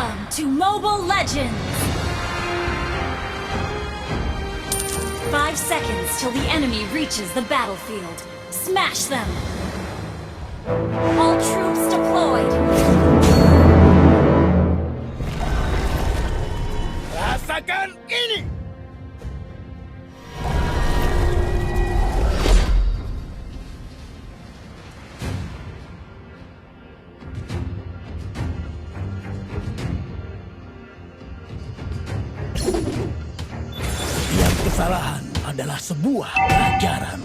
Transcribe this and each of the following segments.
Welcome to Mobile Legends! 5 seconds till the enemy reaches the battlefield. Smash them! All troops deployed! Rasakan ini! Setiap kesalahan adalah sebuah pelajaran.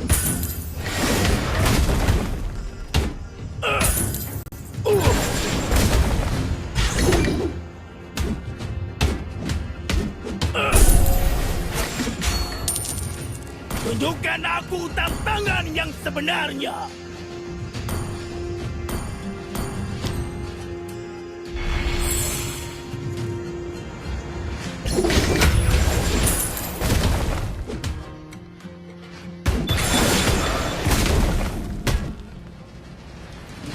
Tunjukkan aku tantangan yang sebenarnya.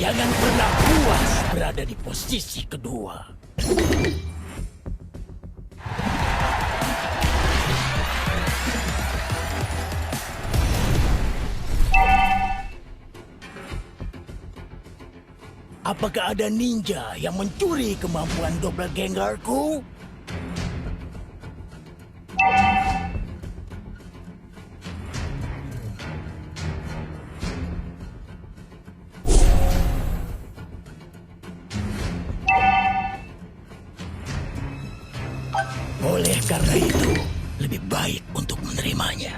Jangan pernah puas berada di posisi kedua. Apakah ada ninja yang mencuri kemampuan doppelgangerku? Oleh karena itu, lebih baik untuk menerimanya.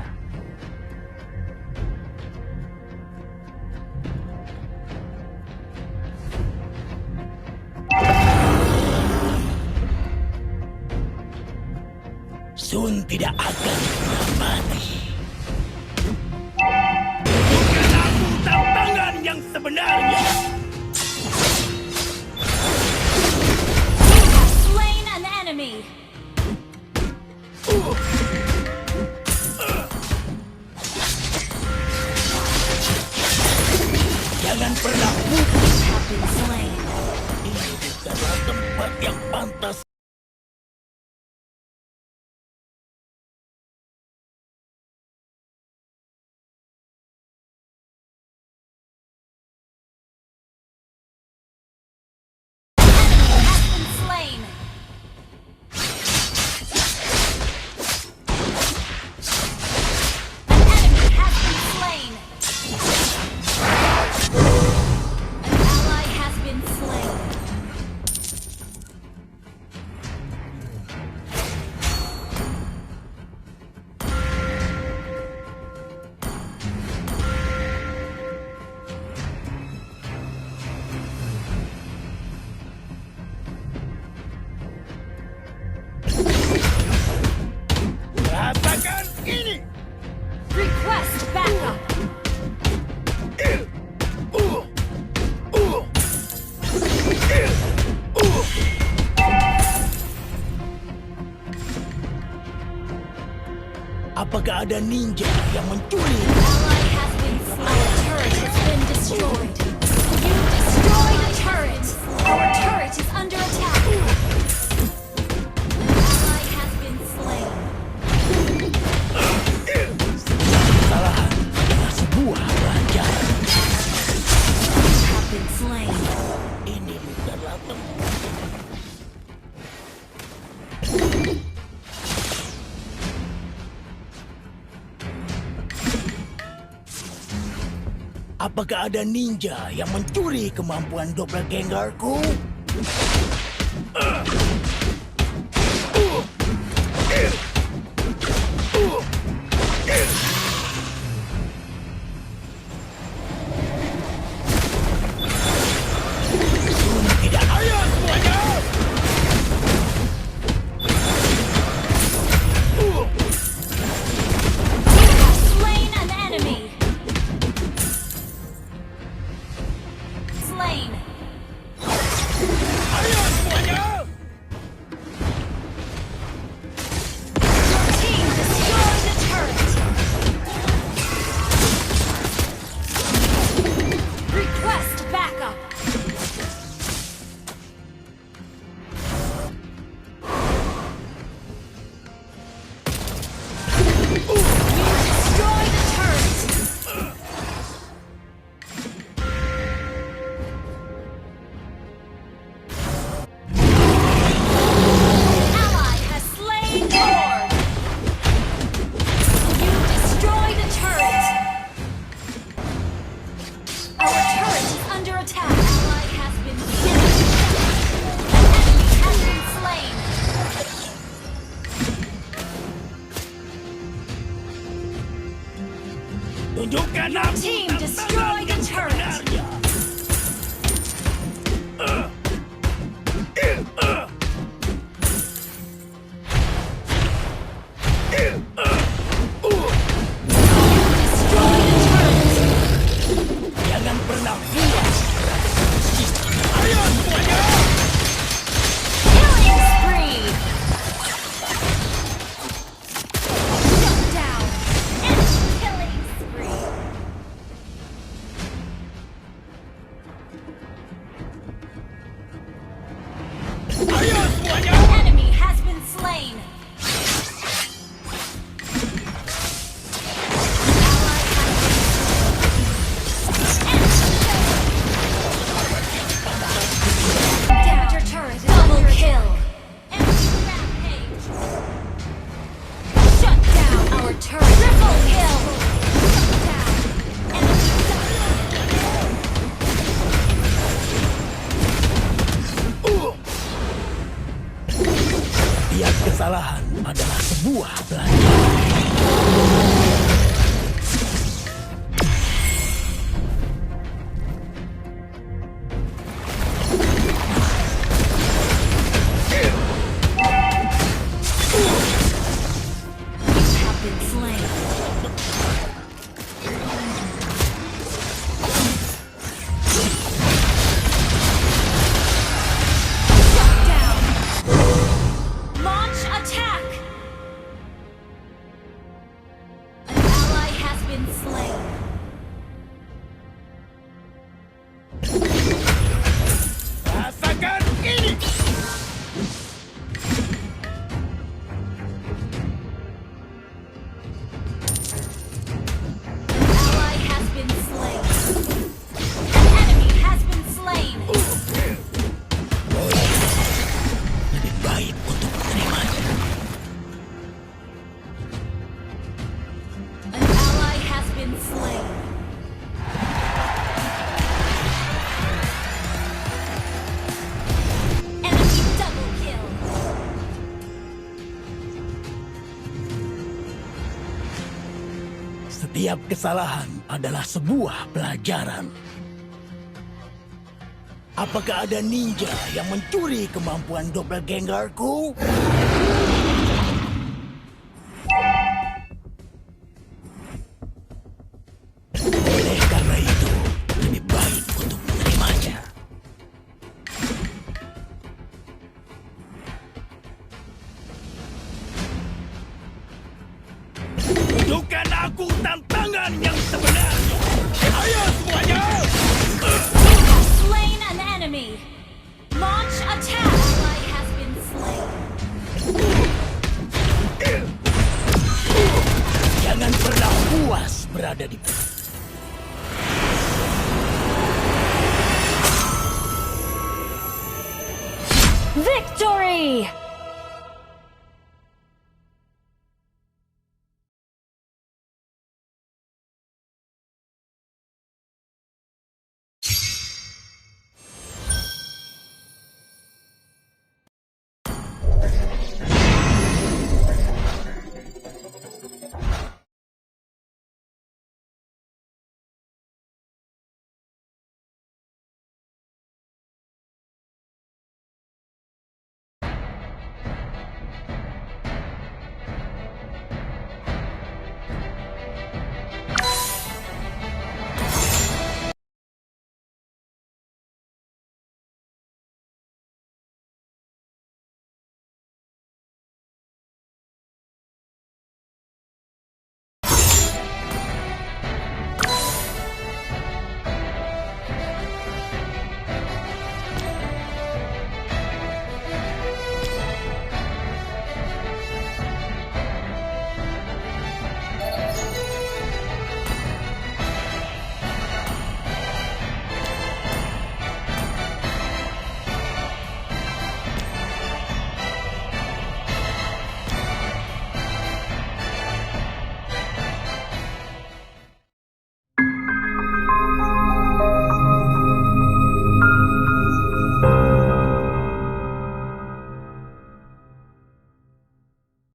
Sun tidak akan pernah mati. Bukan aku tantangan yang sebenarnya. You have slain an enemy! Jangan pernah putus. Have been slain. Ini bukanlah tempat yang pantas. Has been slain. An enemy has been slain. An ally has been slain. Rasakan ini. Request backup. Apakah ada ninja yang mencuri? Ally has been slain. Our turret has been destroyed. You destroyed a turret. Our turret is under attack. An ally has been slain. Kesalahan adalah sebuah pelajaran. Have been slain. Ini bukanlah tempat. Apakah ada ninja yang mencuri kemampuan doppelgangerku? Tidak ayo semuanya! You have slain an enemy. Slain. Ayo semuanya! Tunjukkan Your aku team tantangan destroyed yang a turret. sebenarnya. Destroy the turret. Jangan pernah puas. Ayo semuanya. Killing spree. Shut down. Enemy killing spree. Ayo semuanya. Enemy has been slain. Damage your turret. Double kill. Enemy rampage. Shut down our turret. Triple kill. Shut down. Enemy double. Setiap kesalahan adalah sebuah pelajaran. You have been slain. Shut down. Launch attack. An ally has been slain. Rasakan ini. Ally has been slain. An enemy has been slain. Lebih baik untuk menerimanya. An ally has been slain. Enemy double kill. Setiap kesalahan adalah sebuah pelajaran. Apakah ada ninja yang mencuri kemampuan doppelgangerku? Oleh karena itu, lebih baik untuk menerimanya. Tunjukkan aku tantangan yang sebenarnya. Ayo semuanya. You have slain an enemy. Launch attack. Ally has been slain. Jangan pernah puas berada di Victory!